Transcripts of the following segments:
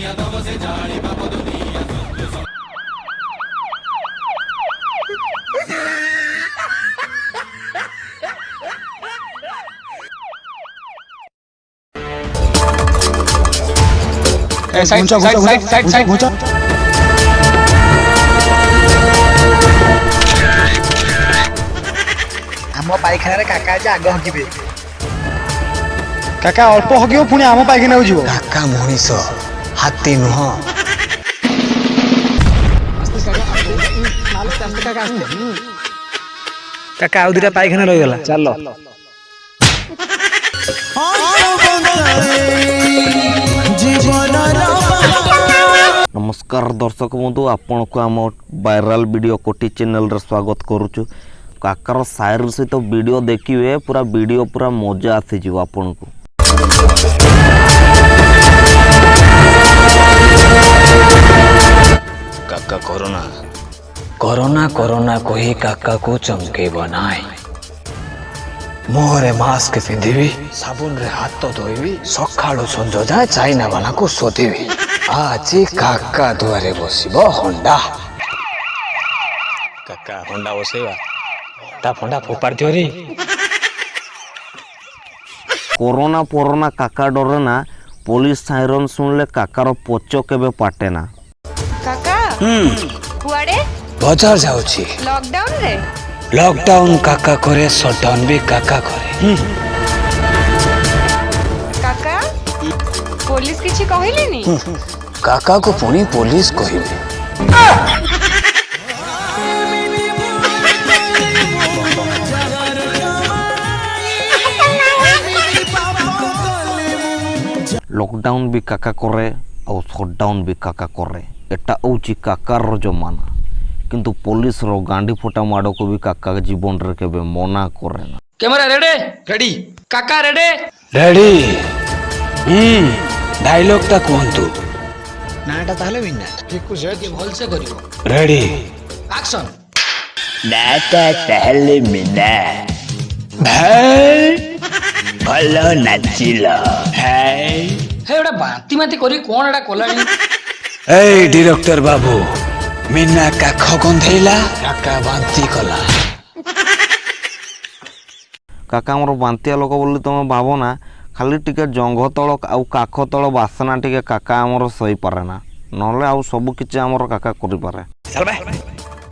Side side side side आम पाइखाना काका आज आग हगिबे काका अल्प हगियो पुणी आम पाइखाना को जीवो काका मनीष हाथी नुह काका आउ दिटा पाइखाना रही गला चलो नमस्कार दर्शक बंधु आपण को आम वायरल वीडियो कोटी चैनल रे स्वागत करुचु काकार शायर सहित वीडियो देखिए पूरा वीडियो पूरा मजा आसी आपण को काका कोरोना कोरोना कोरोना कही काका को चमके बनाए मुहरे मास्क पिंधिबी साबुन रे हाथ धोइबी सकाळु संज जाए चाइना वाला को शोधिबी आज काका दुआरे बसिबो होंडा काका होंडा बसेबा होंडा फोंडा फोपाड़ दियो रे कोरोना पोरोना काका डरे ना पुलिस साइरन सुनले काकार पोचो केबे पाटे ना काका कुआडे बाजार जाउची लॉकडाउन रे लॉकडाउन काका करे शटडाउन भी काका करे काका पुलिस किछि कहिलेनी काका को पुणी पुलिस कहिबे लॉकडाउन भी काका करे और शटडाउन भी काका करे एटा होची काकार रो जमाना किंतु पुलिस रो गांडी फोटा माडो को भी काका जीवन रे केबे मना करे ना कैमरा रेडी रेडी काका रेडी रेडी डायलॉग ता कोंतु नाटा ताले बिना ठीक से भल से करियो रेडी एक्शन नाटा ताले बिना भाई भलो नाचिलो हाय हे एटा बांती माती करी कोन एटा कोलानी ए डायरेक्टर बाबू मीना काख गंधेला काका बांती कला काका मोर बांतिया लोक बोली तुम भाव ना खाली टिके जंघ तल आउ काख तल बासना टिके काका आमर सही पारे ना नले आउ सब किछि आमर काका करि पारे चल बे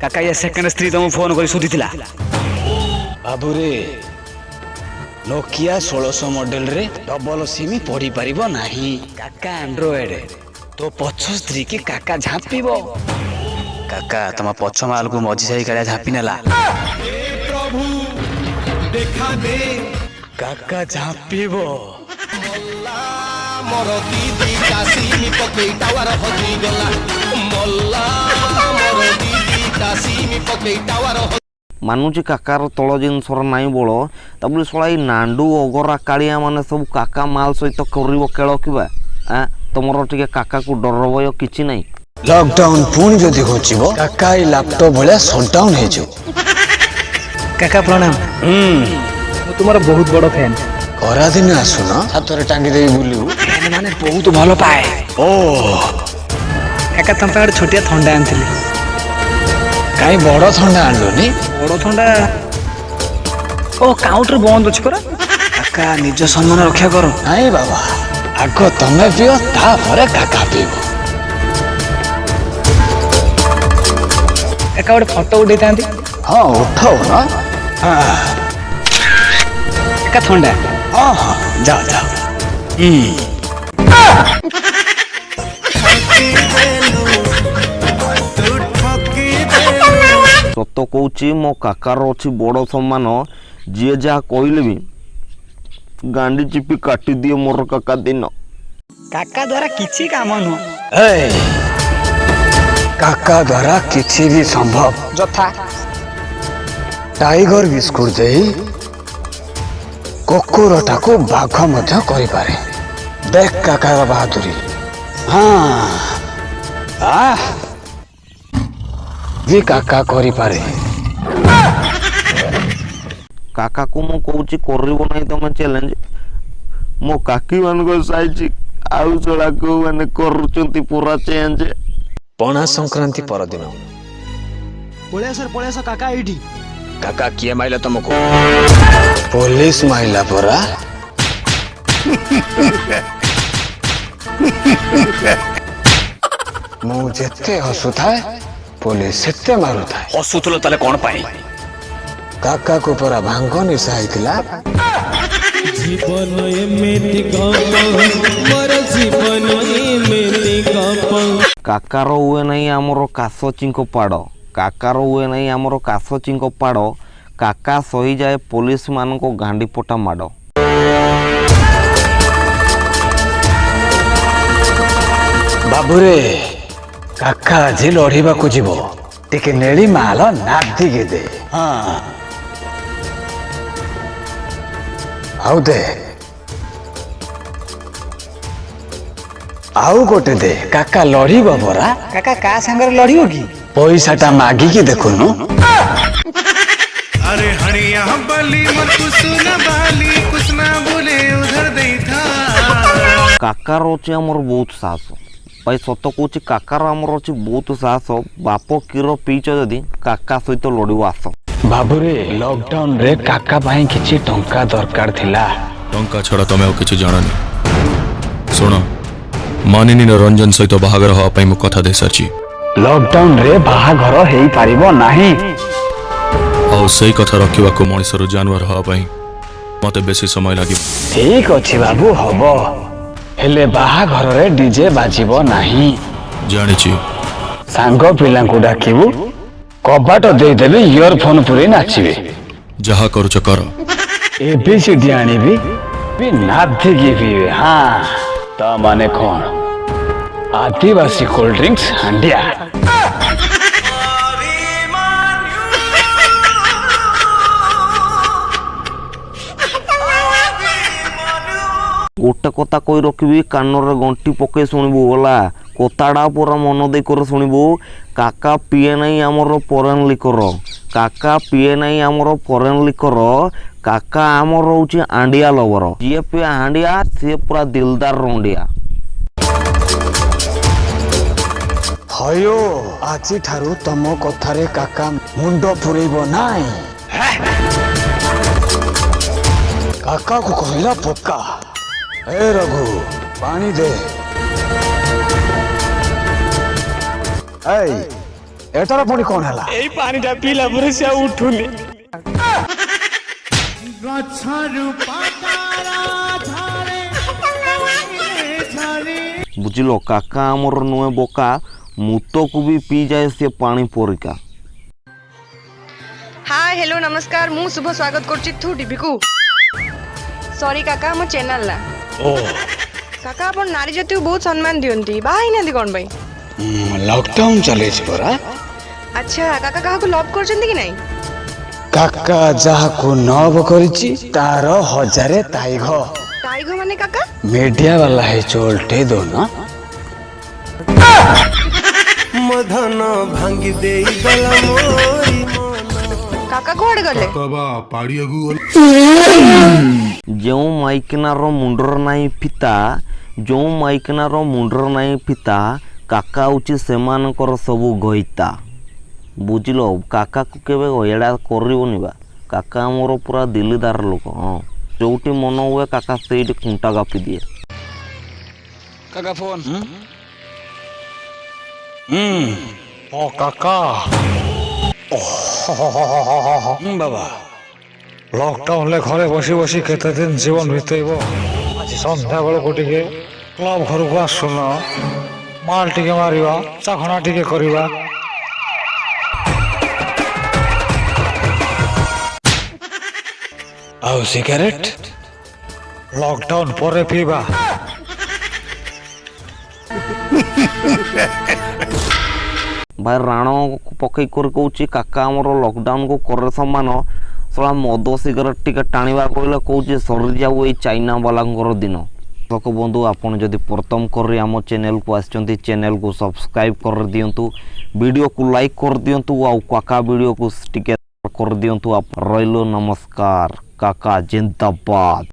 काका ये सेकंड स्त्री तुम फोन करी सुधिथिला बाबू रे नोकिया 1600 मॉडल रे डबल सिम पड़ी परिबो नाही काका एंड्रॉइड तो पछ स्त्री की काका झापिबो काका तमा पछ माल को मझी जाई काला झापी नेला प्रभु देखा दे काका झापिबो मोर दीदी कासीमी पकई टावर हजी गला मल्ला मोर दीदी कासीमी पकई टावर मानुची काकार तल जिनसर नाई बोल तबले सलाई नांडू अगरा कालिया माने सब काका माल सहित करिवो केळ किबा तमरो टिके काका को डर भय किछि नाही लॉकडाउन पुणी जदि घोचिबो काका ई लैपटॉप भले शटडाउन हे जो काका प्रणाम मु तुमरो बहुत बड़ फैन करा दिन आसुन छातरे टांगी देई बुलिउ फैन माने बहुत भलो पाए ओ काका तम पे छोटिया ठंडा आनथिली काई बड़ ठंडा आनलोनी बड़ ठंडा ओ काउंटर बंद अछि परा काका निज सम्मान रक्षा करो नाही बाबा आगो तमे पियो ता परे काका पियो काका गोटे फोटो उठे थांती हाँ उठाओ ना काका ठंडा हाँ हाँ जाओ जाओ सत कहूची मो काकार अछि बड़ सम्मान जी जहा कहले भी गांडी चिपी काटी दिए मोर काका दिन काका द्वारा किछि काम न ए काका द्वारा किछि भी संभव जथा टाइगर बिस्कुट देई कुकुरटा को बाघ मध्य करि पारे देख काका बहादुरी हाँ जी काका करि पारे काका को मु कहूची करबो नाही तमे चैलेंज मो काकी मान को साइज ଆଉ ଶଳା କୋଉମାନେ କରୁଛନ୍ତି ପୁରା ଚେଞ୍ଜ। ପଣା ସଂକ୍ରାନ୍ତି ପରଦିନ ପଳେଇ ଆସ କାକା ଏଇଠି। କାକା କିଏ ମାଇଲା ତମକୁ? ପୋଲିସ ମାଇଲା ପରା। ମୁଁ ଯେତେ ହସୁଥାଏ ପୋଲିସ ସେତେ ମାରୁଥାଏ। ହସୁଥିଲ ତାହେଲେ କଣ ପାଇଁ? କାକାକୁ ପରା ଭାଙ୍ଗ ନିଶା ହେଇଥିଲା। ଜୀବନ ଏମିତି ଗପ ମୋର ଜୀବନ ଏମିତି ଗପ। କାକାର ହୁଏ ନାହିଁ ଆମର କାଶ ଚିଙ୍କ ପାଡ଼, କାକାର ହୁଏ ନାହିଁ ଆମର କାଶ ଚିଙ୍କ ପାଡ଼, କାକା ସହିଯାଏ ପୋଲିସ ମାନଙ୍କ ଗାଣ୍ଡି ପଟା ମାଡ଼। ବାବୁରେ କାକା ଆଜି ଲଢିବାକୁ ଯିବ, ଟିକେ ନେଳି ମାଲ ନାଦିକି ଦେ। ହଁ ଆଉ ଦେ, ଆଉ ଗୋଟେ ଦେ। କାକା ଲଢିବ ପରା। କାକା କାହା ସାଙ୍ଗରେ ଲଢିବ କି? ପଇସାଟା ମାଗିକି ଦେଖୁନୁ। अरे हणिया बली मत सुन बाली कुछ ना बोले उधर देखा। କାକାର ଅଛି ଆମର ବହୁତ ସାହସ ଭାଇ, ସତ କହୁଛି କାକାର ଆମର ଅଛି ବହୁତ ସାହସ। ବାପ କ୍ଷୀର ପିଇଛ ଯଦି କାକା ସହିତ ଲଢ଼ିବ ଆସ। ବାବୁରେ ଲକଡାଉନ ରେ କାକା ପାଇଁ କିଛି ଟଙ୍କା ଦରକାର ଥିଲା। ଟଙ୍କା ଛଡ଼ା ତମେ ଆଉ କିଛି ଜାଣନି। ଶୁଣ, ମାନିନୀର ରଞ୍ଜନ ସହିତ ବାହାଘର ହେବା ପାଇଁ ମୁଁ କଥା ଦେଇସାରିଛି। ଲକଡାଉନ ରେ ବାହାଘର ହେଇପାରିବ ନାହିଁ। ଆଉ ସେଇ କଥା ରଖିବାକୁ ମଣିଷରୁ ଜାନୁଆର ହେବା ପାଇଁ ମତେ ବେଶୀ ସମୟ ଲାଗିବ। ଠିକ ଅଛି ବାବୁ, ହବ, ହେଲେ ବାହାଘରରେ ଡିଜେ ବାଜିବ ନାହିଁ। ଜାଣିଛି। ସାଙ୍ଗ ପିଲାଙ୍କୁ ଡାକିବୁ, କବାଟ ଦେଇଦେବି, ଇୟରଫୋନ ପୁରେଇ ନାଚିବେ। ଯାହା କରୁଛ କର। ABCD ଆଣିବି, ନାଦିକି ପିଇବେ। ହଁ, ତା ମାନେ କଣ? ଆଦିବାସୀ କୋଲ୍ଡ ଡ୍ରିଙ୍କସ ହାଣ୍ଡିଆ। ଗୋଟେ କଥା କହି ରଖିବି, କାନରେ ଗଣ୍ଠି ପକେଇ ଶୁଣିବୁ ହେଲା। କଥାଟା ପୁରା ମନ ଦେଇକରି ଶୁଣିବୁ। କାକା ପିଏ ନାହିଁ ଆମର ଫରେନ୍ ଲିକର, କାକା ପିଏ ନାହିଁ ଆମର ଫରେନ୍ ଲିକର। କାକା ଆମର ହେଉଛି ଆଣ୍ଡିଆ ଲଭର। ଯିଏ ପିଏ ହାଣ୍ଡିଆ ସିଏ ପୁରା ଦିଲଦାର ରଣ୍ଡିଆ। ହୟୋ, ଆଜିଠାରୁ ତମ କଥାରେ କାକା ମୁଣ୍ଡ ପୁରେଇବ ନାହିଁ। କାକାକୁ କହିଲା ପକ୍କା। ଏ ରଘୁ, ପାଣି ଦେ। ଏଇ ଏଟାର ପୁଣି କଣ ହେଲା? ଏଇ ପାଣିଟା ପିଇଲା ପରେ ସେ ଆଉ ଉଠୁନି। ବୁଝିଲ, କାକା ଆମର ନୁହେଁ ବୋକା, ମୁତକୁ ବି ପିଇଯାଏ ସେ ପାଣି ପରିକା। हाय हेलो नमस्कार मु शुभ स्वागत करछि थु टीवी को। सॉरी काका मो चैनल ना। ଓ काका अपन नारी जाति को बहुत सम्मान दियंती बाहाई नांदी कोन भाई? ଲକଡାଉନ ଚାଲିଛି ପରା। अच्छा काका काहा को लव करछंती कि नहीं? କାକା ଯାହାକୁ ନବ କରିଛି ତାର ହଜାରେ ତାଇଘ। टाइगर माने काका? ମିଡିଆ ବାଲା ହେଇଛୁ ଓଲଟେଇ ଦଉନ। मधन भांगी देई गला मोरी काका कुआडे गले? ଯେଉଁ ମାଇକିନାର ମୁଣ୍ଡର ନାହିଁ ଫିତା, ଯେଉଁ ମାଇକିନାର ମୁଣ୍ଡର ନାହିଁ ଫିତା, କାକା ହେଉଛି ସେମାନଙ୍କର ସବୁ ଗଇତା। ବୁଝିଲ, କାକାକୁ କେବେ ଏଇଟା କରିବନି ବା। କାକା ଆମର ପୁରା ଦିଲ୍ଲୀଦାର ଲୋକ। ହଁ, ଯେଉଁଠି ମନ ହୁଏ କାକା ସେଇଠି ଖୁଣ୍ଟା ଗାପି ଦିଏ। କାକା ଫୋନ। ଓ କାକା, ବାବା ଲକଡାଉନରେ ଘରେ ବସି ବସି କେତେ ଦିନ ଜୀବନ ବିତେଇବ? ଆଜି ସନ୍ଧ୍ୟା ବେଳକୁ ଟିକେ କ୍ଲବ ଘରକୁ ଆସୁନ, ମାଲ ଟିକେ ମାରିବା, ଚାଖଣା ଟିକେ କରିବା। ଆଉ ସିଗାରେଟ? ଲକଡାଉନ ପରେ ପିଇବା। ଭାଇ ରାଣ ପକେଇ କରି କହୁଛି କାକା ଆମର ଲକଡାଉନକୁ କରେ ସମାନ। ଶଳା ମଦ ସିଗାରେଟ୍ ଟିକେ ଟାଣିବା କହିଲେ କହୁଛି ସରିଯାଉ ଏଇ ଚାଇନା ବାଲାଙ୍କର ଦିନ। ଦର୍ଶକ ବନ୍ଧୁ, ଆପଣ ଯଦି ପ୍ରଥମ କରି ଆମ ଚ୍ୟାନେଲକୁ ଆସିଛନ୍ତି, ଚ୍ୟାନେଲକୁ ସବସ୍କ୍ରାଇବ୍ କରିଦିଅନ୍ତୁ, ଭିଡ଼ିଓକୁ ଲାଇକ୍ କରିଦିଅନ୍ତୁ, ଆଉ କାକା ଭିଡ଼ିଓକୁ ଟିକେ କରିଦିଅନ୍ତୁ। ରହିଲୁ, ନମସ୍କାର। କାକା ଜିନ୍ଦାବାଦ।